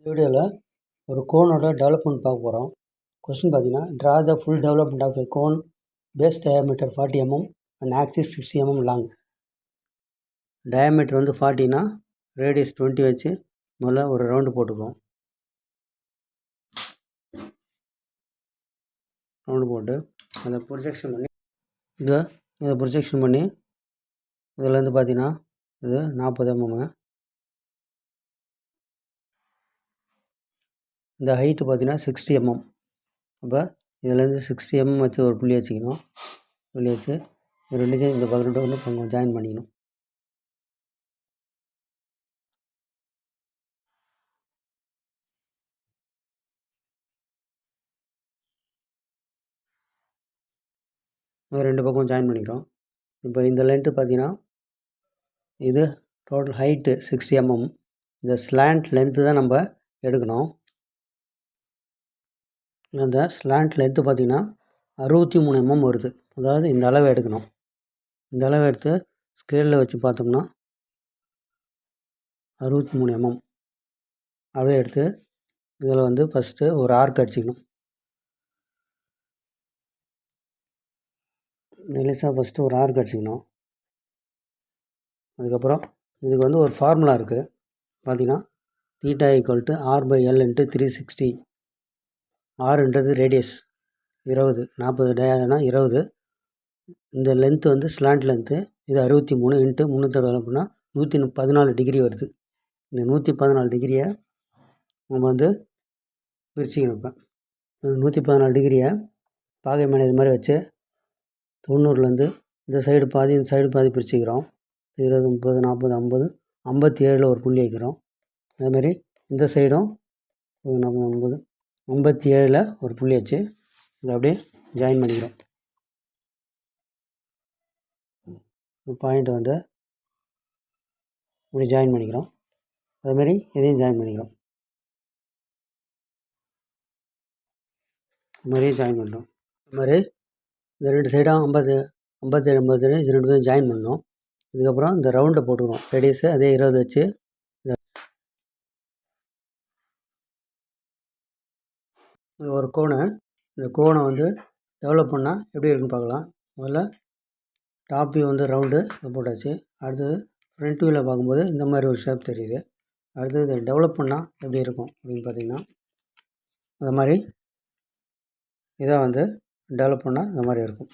வீடியோவில் ஒரு கோனோட டெவலப்மெண்ட் பார்க்க போகிறோம். கொஸ்டின் பார்த்தீங்கன்னா, draw the full development of a cone base diameter 40 mm and axis 60 mm long. Diameter வந்து 40னா ரேடியஸ் 20 வச்சு முதல்ல ஒரு ரவுண்டு போட்டுக்குவோம். ரவுண்டு போட்டு அதை ப்ரொஜெக்ஷன் பண்ணி இதை ப்ரொஜெக்ஷன் பண்ணி இதுலேருந்து பார்த்தீங்கன்னா இது 40 mm. இந்த ஹைட்டு பார்த்தீங்கன்னா 60 mm. அப்போ இதுலேருந்து 60 mm வச்சு ஒரு புள்ளி வச்சுக்கணும். புள்ளி வச்சு ரெண்டுத்தையும் இந்த பக்கெட்டு வந்து கொஞ்சம் ஜாயின் பண்ணிக்கணும். ரெண்டு பக்கம் ஜாயின் பண்ணிக்கிறோம். இப்போ இந்த லென்த்து பார்த்தீங்கன்னா இது டோட்டல் ஹைட்டு 60 mm. இந்த ஸ்லாண்ட் லென்த்து தான் நம்ம எடுக்கணும். இந்த ஸ்லாண்ட் லென்த்து பார்த்திங்கன்னா 63 mm வருது. அதாவது இந்த அளவை எடுக்கணும். இந்த அளவை எடுத்து ஸ்கேலில் வச்சு பார்த்தோம்னா 63 mm அளவை எடுத்து இதில் வந்து ஃபஸ்ட்டு ஒரு ஆர்க் அடிச்சிக்கணும். மெலிசாக ஃபஸ்ட்டு ஒரு ஆர்க் அடிச்சிக்கணும். அதுக்கப்புறம் இதுக்கு வந்து ஒரு ஃபார்முலா இருக்குது. பார்த்திங்கன்னா தீட்டா ஈக்குவல் R/L × 360. ஆறுன்றது ரேடியஸ் 20, 40 டயானா 20. இந்த லென்த்து வந்து ஸ்லாண்ட் லென்த்து இது 63 × 360 அப்படின்னா 114 டிகிரி வருது. இந்த 114 டிகிரியை நம்ம வந்து பிரிச்சுக்கணும். இப்போ 114 டிகிரியை பாகை மேலே இது மாதிரி வச்சு 90லேருந்து இந்த சைடு பாதி இந்த சைடு பாதி பிரிச்சுக்கிறோம். 20, 30, 40, 50, 57 ஒரு புள்ளி வைக்கிறோம். அதேமாதிரி இந்த சைடும் 40, 50, 57 ஒரு புள்ளி வச்சு இதை அப்படியே ஜாயின் பண்ணிக்கிறோம். பாயிண்ட் வந்து இப்படி ஜாயின் பண்ணிக்கிறோம். அதுமாதிரி இதையும் ஜாயின் பண்ணிக்கிறோம். இது மாதிரியே ஜாயின் பண்ணுறோம். இது மாதிரி இந்த ரெண்டு சைடும் 50, 57, 50 இது ரெண்டு பேரும் ஜாயின் பண்ணோம். இதுக்கப்புறம் இந்த ரவுண்டை போட்டுக்கிறோம். ரேடியஸு அதே 20 வச்சு ஒரு கோனை இந்த கோனை வந்து டெவலப் பண்ணால் எப்படி இருக்குன்னு பார்க்கலாம். முதல்ல டாப் வியூ வந்து ரவுண்டு இதை போட்டாச்சு. அடுத்தது ஃப்ரண்ட் வியூவில் பார்க்கும்போது இந்த மாதிரி ஒரு ஷேப் தெரியுது. அடுத்தது இதை டெவலப் பண்ணால் எப்படி இருக்கும் அப்படின்னு பார்த்திங்கன்னா இந்த மாதிரி இதை வந்து டெவலப் பண்ணால் இந்த மாதிரி இருக்கும்.